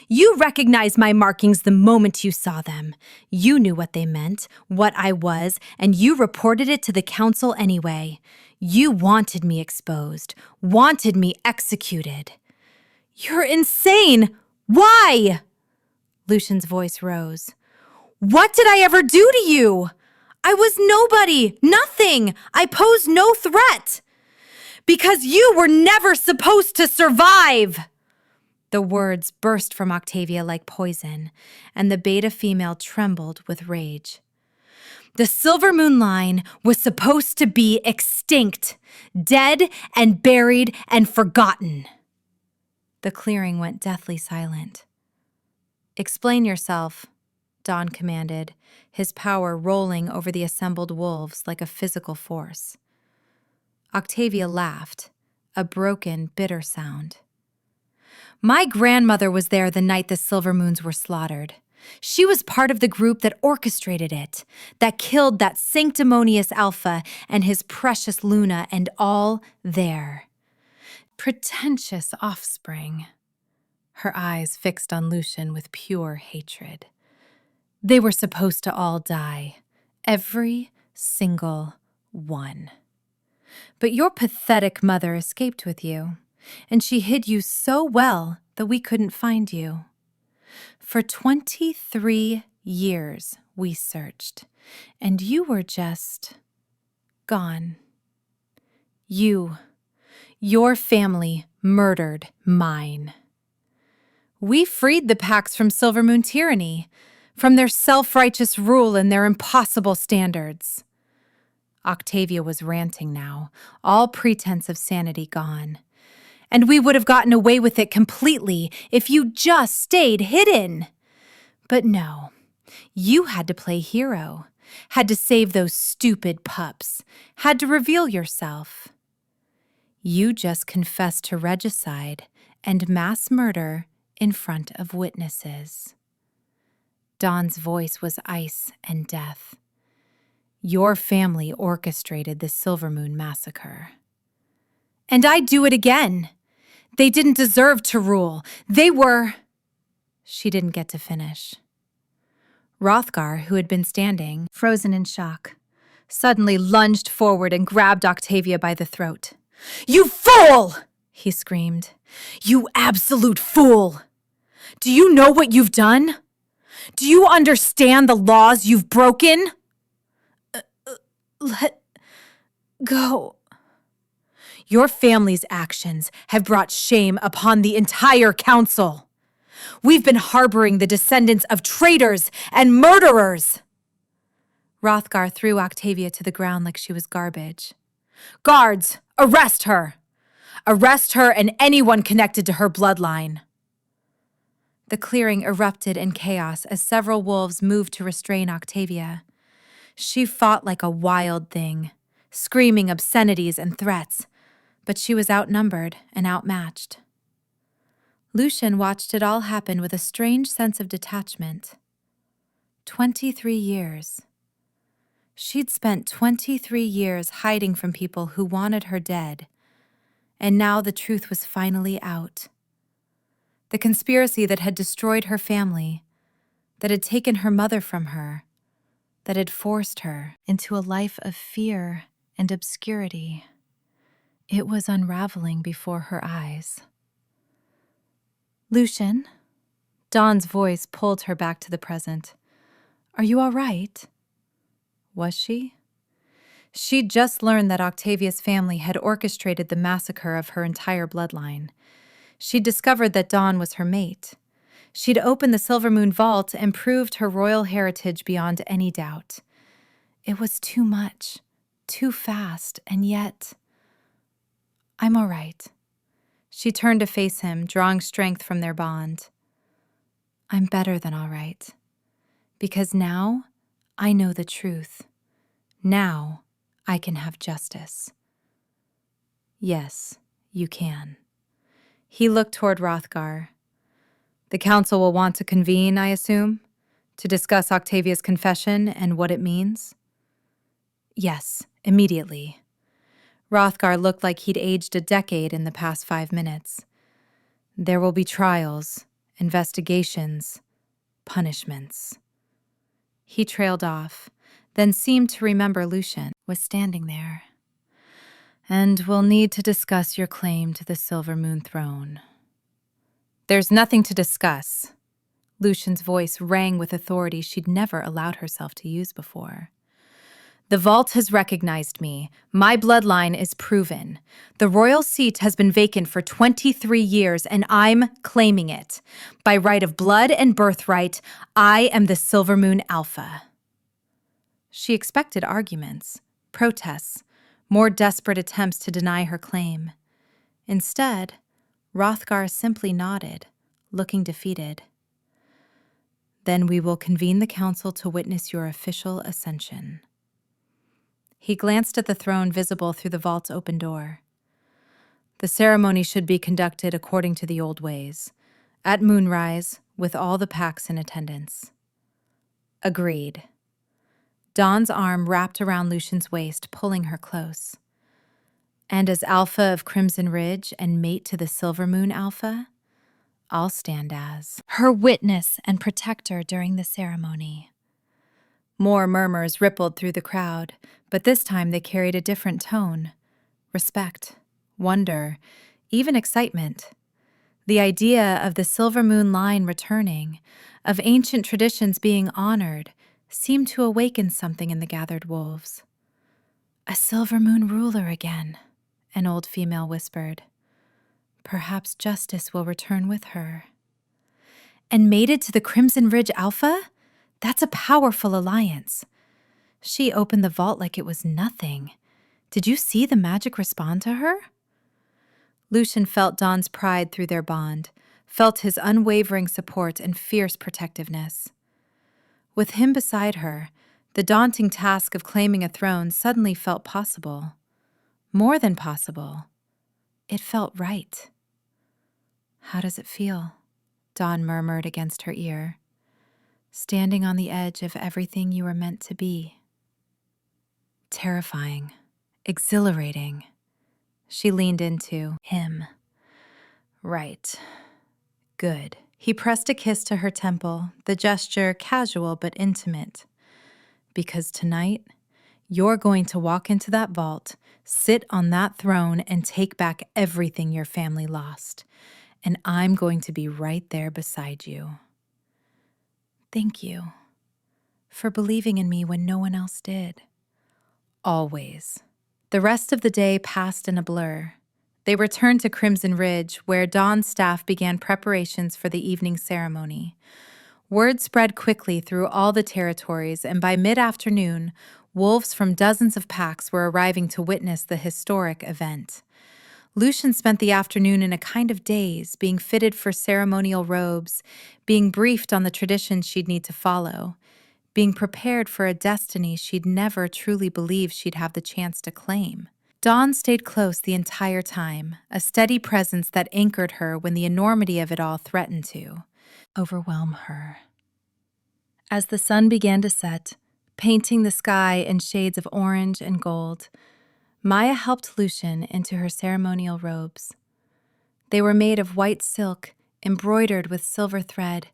You recognized my markings the moment you saw them. You knew what they meant, what I was, and you reported it to the council anyway. You wanted me exposed, wanted me executed. You're insane! Why? Lucian's voice rose. What did I ever do to you? I was nobody, nothing. I posed no threat. Because you were never supposed to survive. The words burst from Octavia like poison, and the beta female trembled with rage. The Silvermoon line was supposed to be extinct, dead and buried and forgotten. The clearing went deathly silent. Explain yourself, Dawn commanded, his power rolling over the assembled wolves like a physical force. Octavia laughed, a broken, bitter sound. My grandmother was there the night the Silvermoons were slaughtered. She was part of the group that orchestrated it, that killed that sanctimonious alpha and his precious Luna and all there. Pretentious offspring. Her eyes fixed on Lucian with pure hatred. They were supposed to all die, every single one. But your pathetic mother escaped with you, and she hid you so well that we couldn't find you. For 23 years we searched, and you were just gone. Your family murdered mine. We freed the Pax from Silvermoon tyranny, from their self-righteous rule and their impossible standards. Octavia was ranting now, all pretense of sanity gone. And we would have gotten away with it completely if you just stayed hidden. But no, you had to play hero, had to save those stupid pups, had to reveal yourself. You just confessed to regicide and mass murder in front of witnesses. Dawn's voice was ice and death. Your family orchestrated the Silvermoon massacre. And I'd do it again. They didn't deserve to rule. They were... She didn't get to finish. Hrothgar, who had been standing, frozen in shock, suddenly lunged forward and grabbed Octavia by the throat. "You fool!" he screamed. "You absolute fool! Do you know what you've done? Do you understand the laws you've broken?" Let go. Your family's actions have brought shame upon the entire council. We've been harboring the descendants of traitors and murderers. Hrothgar threw Octavia to the ground like she was garbage. "Guards, arrest her! Arrest her and anyone connected to her bloodline." The clearing erupted in chaos as several wolves moved to restrain Octavia. She fought like a wild thing, screaming obscenities and threats, but she was outnumbered and outmatched. Lucian watched it all happen with a strange sense of detachment. 23 years. She'd spent 23 years hiding from people who wanted her dead, and now the truth was finally out. The conspiracy that had destroyed her family, that had taken her mother from her, that had forced her into a life of fear and obscurity. It was unraveling before her eyes. "Lucian," Dawn's voice pulled her back to the present. "Are you all right?" Was she? She'd just learned that Octavia's family had orchestrated the massacre of her entire bloodline. She'd discovered that Dawn was her mate. She'd opened the Silvermoon vault and proved her royal heritage beyond any doubt. It was too much, too fast, and yet... "I'm all right." She turned to face him, drawing strength from their bond. "I'm better than all right. Because now I know the truth. Now I can have justice." "Yes, you can." He looked toward Hrothgar. "The council will want to convene, I assume, to discuss Octavia's confession and what it means?" "Yes, immediately." Hrothgar looked like he'd aged a decade in the past 5 minutes. "There will be trials, investigations, punishments." He trailed off, then seemed to remember Lucian was standing there. "And we'll need to discuss your claim to the Silvermoon throne." "There's nothing to discuss." Lucian's voice rang with authority she'd never allowed herself to use before. "The vault has recognized me. My bloodline is proven. The royal seat has been vacant for 23 years, and I'm claiming it. By right of blood and birthright, I am the Silvermoon Alpha." She expected arguments, protests, more desperate attempts to deny her claim. Instead, Hrothgar simply nodded, looking defeated. "Then we will convene the council to witness your official ascension." He glanced at the throne visible through the vault's open door. "The ceremony should be conducted according to the old ways, at moonrise, with all the packs in attendance." "Agreed." Dawn's arm wrapped around Lucian's waist, pulling her close. "And as Alpha of Crimson Ridge and mate to the Silvermoon Alpha, I'll stand as her witness and protector during the ceremony." More murmurs rippled through the crowd, but this time they carried a different tone. Respect, wonder, even excitement. The idea of the Silvermoon line returning, of ancient traditions being honored, seemed to awaken something in the gathered wolves. "A Silvermoon ruler again," an old female whispered. "Perhaps justice will return with her." "And mated to the Crimson Ridge Alpha? That's a powerful alliance." She opened the vault like it was nothing. Did you see the magic respond to her? Lucian felt Dawn's pride through their bond, felt his unwavering support and fierce protectiveness. With him beside her, the daunting task of claiming a throne suddenly felt possible. More than possible. It felt right. "How does it feel?" Dawn murmured against her ear. "Standing on the edge of everything you were meant to be." "Terrifying. Exhilarating." She leaned into him. "Right. Good," He pressed a kiss to her temple, the gesture casual but intimate. Because tonight, you're going to walk into that vault, sit on that throne, and take back everything your family lost. And I'm going to be right there beside you. Thank you for believing in me when no one else did. Always. The rest of the day passed in a blur. They returned to Crimson Ridge, where Dawn's staff began preparations for the evening ceremony. Word spread quickly through all the territories, and by mid-afternoon, wolves from dozens of packs were arriving to witness the historic event. Lucian spent the afternoon in a kind of daze, being fitted for ceremonial robes, being briefed on the traditions she'd need to follow, being prepared for a destiny she'd never truly believed she'd have the chance to claim. Dawn stayed close the entire time, a steady presence that anchored her when the enormity of it all threatened to overwhelm her. As the sun began to set, painting the sky in shades of orange and gold, Maya helped Lucian into her ceremonial robes. They were made of white silk, embroidered with silver thread,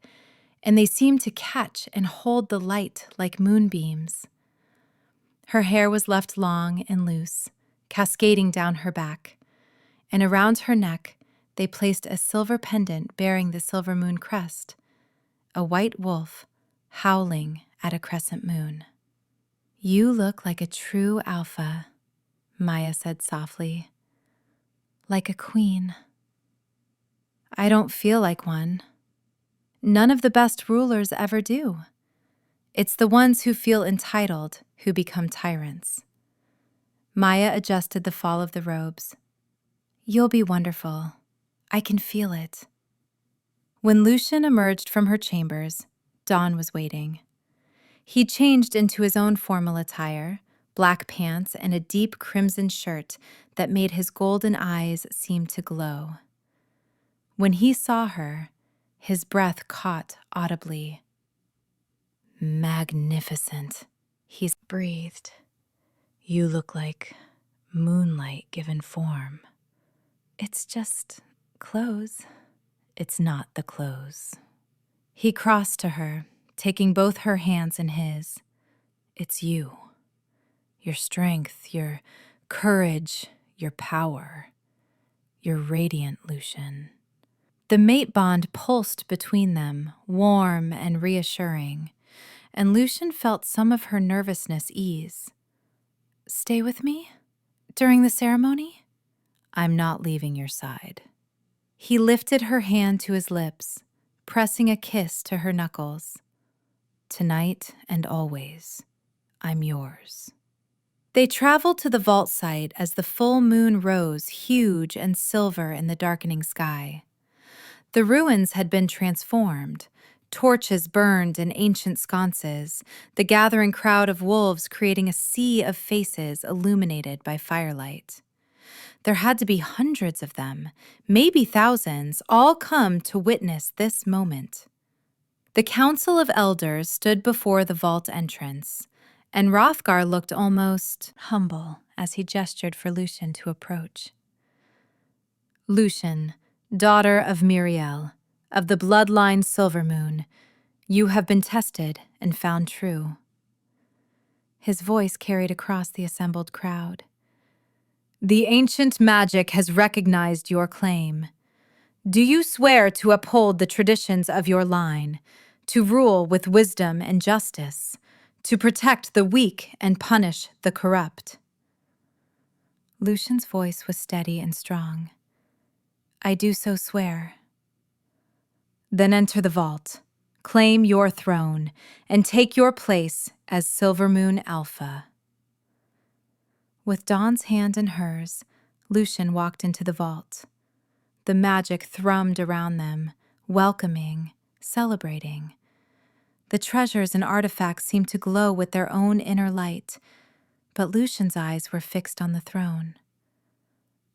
and they seemed to catch and hold the light like moonbeams. Her hair was left long and loose, cascading down her back, and around her neck they placed a silver pendant bearing the Silvermoon crest, a white wolf howling at a crescent moon. "You look like a true alpha," Maya said softly. "Like a queen." "I don't feel like one. None of the best rulers ever do. It's the ones who feel entitled who become tyrants." Maya adjusted the fall of the robes. "You'll be wonderful. I can feel it." When Lucian emerged from her chambers, Dawn was waiting. He changed into his own formal attire, black pants and a deep crimson shirt that made his golden eyes seem to glow. When he saw her, his breath caught audibly. "Magnificent," he breathed. "You look like moonlight given form." "It's just clothes." "It's not the clothes." He crossed to her, taking both her hands in his. "It's you. Your strength, your courage, your power. You're radiant, Lucian." The mate bond pulsed between them, warm and reassuring, and Lucian felt some of her nervousness ease. "Stay with me? During the ceremony?" "I'm not leaving your side." He lifted her hand to his lips, pressing a kiss to her knuckles. "Tonight and always, I'm yours." They traveled to the vault site as the full moon rose huge and silver in the darkening sky. The ruins had been transformed. Torches burned in ancient sconces, the gathering crowd of wolves creating a sea of faces illuminated by firelight. There had to be hundreds of them, maybe thousands, all come to witness this moment. The Council of Elders stood before the vault entrance, and Hrothgar looked almost humble as he gestured for Lucian to approach. "Lucian, daughter of Miriel, of the Bloodline Silvermoon, you have been tested and found true." His voice carried across the assembled crowd. "The ancient magic has recognized your claim. Do you swear to uphold the traditions of your line, to rule with wisdom and justice, to protect the weak and punish the corrupt?" Lucian's voice was steady and strong. "I do so swear." "Then enter the vault, claim your throne, and take your place as Silvermoon Alpha." With Dawn's hand in hers, Lucian walked into the vault. The magic thrummed around them, welcoming, celebrating. The treasures and artifacts seemed to glow with their own inner light, but Lucian's eyes were fixed on the throne.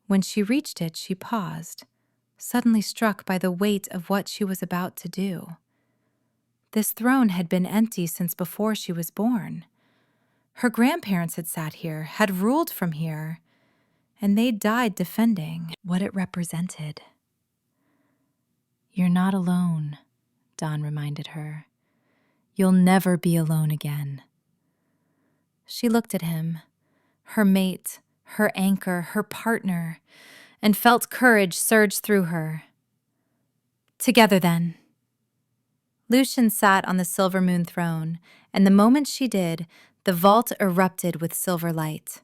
When she reached it, she paused, suddenly struck by the weight of what she was about to do. This throne had been empty since before she was born. Her grandparents had sat here, had ruled from here, and they died defending what it represented. "You're not alone," Dawn reminded her. "You'll never be alone again." She looked at him, her mate, her anchor, her partner, and felt courage surge through her. "Together, then." Lucian sat on the Silvermoon throne, and the moment she did, the vault erupted with silver light.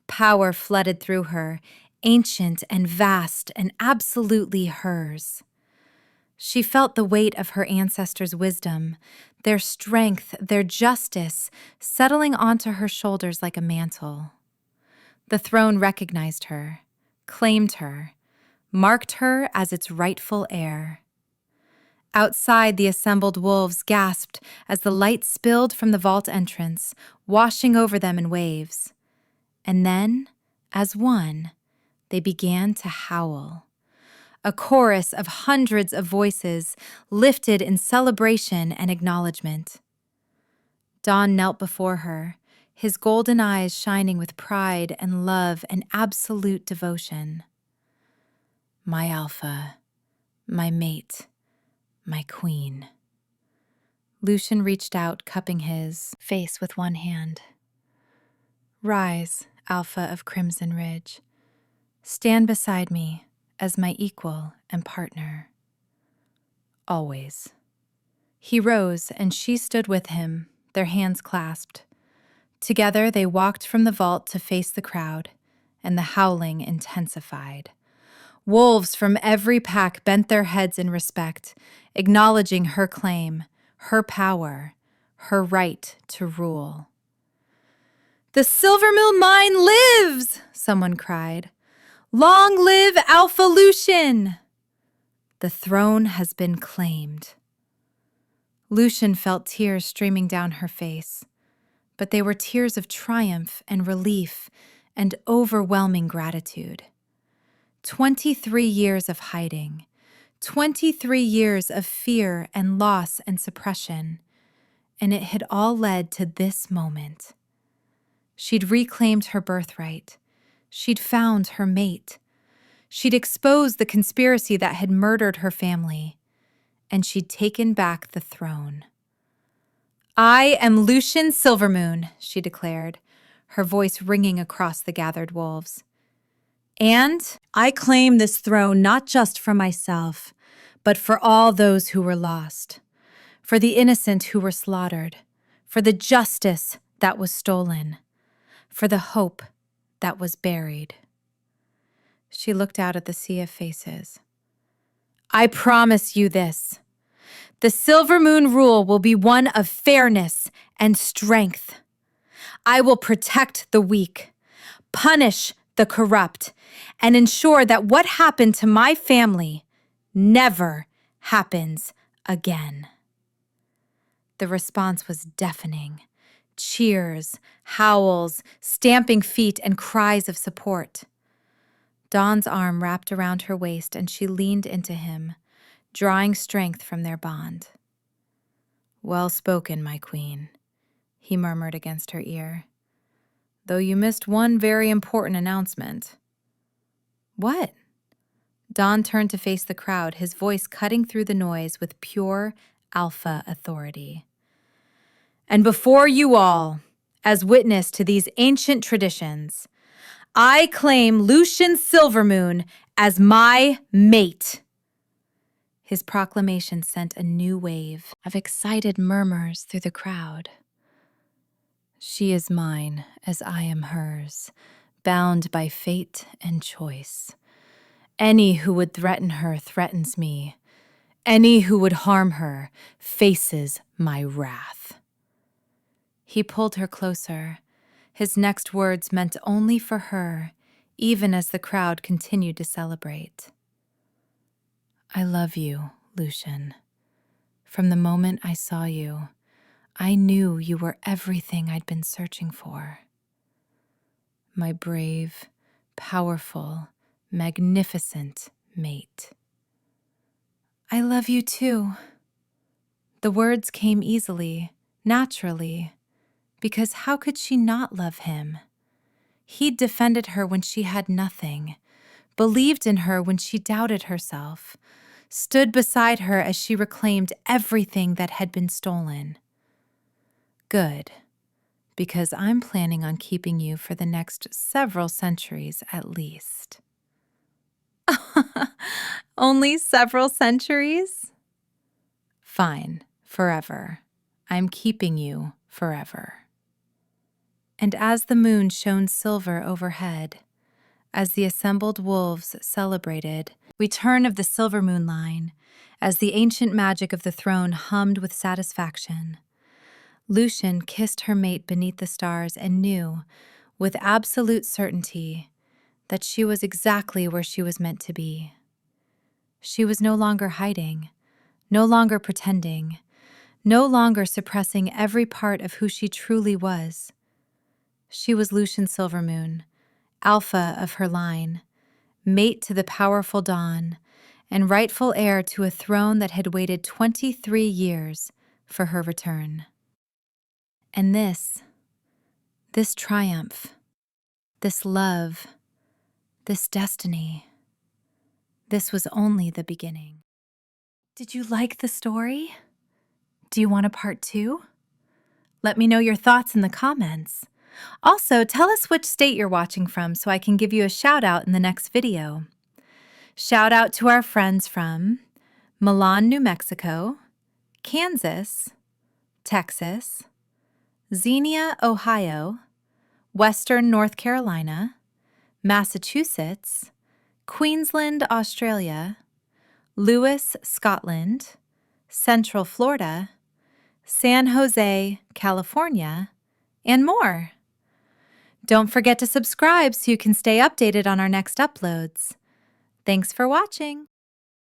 Power flooded through her, ancient and vast and absolutely hers. She felt the weight of her ancestors' wisdom, their strength, their justice, settling onto her shoulders like a mantle. The throne recognized her, claimed her, marked her as its rightful heir. Outside, the assembled wolves gasped as the light spilled from the vault entrance, washing over them in waves. And then, as one, they began to howl. A chorus of hundreds of voices lifted in celebration and acknowledgement. Dawn knelt before her, his golden eyes shining with pride and love and absolute devotion. "My Alpha, my mate, my queen." Lucian reached out, cupping his face with one hand. "Rise, Alpha of Crimson Ridge. Stand beside me as my equal and partner." "Always." He rose, and she stood with him, their hands clasped. Together they walked from the vault to face the crowd, and the howling intensified. Wolves from every pack bent their heads in respect, acknowledging her claim, her power, her right to rule. "The Silvermoon mine lives!" someone cried. "Long live Alpha Lucian!" "The throne has been claimed." Lucian felt tears streaming down her face, but they were tears of triumph and relief and overwhelming gratitude. 23 years of hiding, 23 years of fear and loss and suppression, and it had all led to this moment. She'd reclaimed her birthright. She'd found her mate. She'd exposed the conspiracy that had murdered her family, and she'd taken back the throne. "I am Lucian Silvermoon," she declared, her voice ringing across the gathered wolves. "And I claim this throne not just for myself, but for all those who were lost, for the innocent who were slaughtered, for the justice that was stolen, for the hope that was buried." She looked out at the sea of faces. "I promise you this. The Silvermoon rule will be one of fairness and strength. I will protect the weak, punish the corrupt, and ensure that what happened to my family never happens again." The response was deafening. Cheers, howls, stamping feet, and cries of support. Dawn's arm wrapped around her waist, and she leaned into him, drawing strength from their bond. "Well spoken, my queen," he murmured against her ear. "Though you missed one very important announcement." "What?" Dawn turned to face the crowd, his voice cutting through the noise with pure alpha authority. "And before you all, as witness to these ancient traditions, I claim Lucian Silvermoon as my mate." His proclamation sent a new wave of excited murmurs through the crowd. "She is mine as I am hers, bound by fate and choice. Any who would threaten her threatens me. Any who would harm her faces my wrath." He pulled her closer. His next words meant only for her, even as the crowd continued to celebrate. "I love you, Lucian. From the moment I saw you, I knew you were everything I'd been searching for. My brave, powerful, magnificent mate." "I love you too." The words came easily, naturally, because how could she not love him? He'd defended her when she had nothing, believed in her when she doubted herself, stood beside her as she reclaimed everything that had been stolen. Good, because I'm planning on keeping you for the next several centuries at least. Only several centuries? Fine, forever. I'm keeping you forever. And as the moon shone silver overhead, as the assembled wolves celebrated return of the Silvermoon line, as the ancient magic of the throne hummed with satisfaction, Lucian kissed her mate beneath the stars and knew, with absolute certainty, that she was exactly where she was meant to be. She was no longer hiding, no longer pretending, no longer suppressing every part of who she truly was. She was Lucian Silvermoon, alpha of her line, mate to the powerful Dawn, and rightful heir to a throne that had waited 23 years for her return. And this triumph, this love, this destiny, this was only the beginning. Did you like the story? Do you want a part 2? Let me know your thoughts in the comments. Also, tell us which state you're watching from so I can give you a shout out in the next video. Shout out to our friends from Milan, New Mexico, Kansas, Texas, Xenia, Ohio, Western North Carolina, Massachusetts, Queensland, Australia, Lewis, Scotland, Central Florida, San Jose, California, and more. Don't forget to subscribe so you can stay updated on our next uploads. Thanks for watching.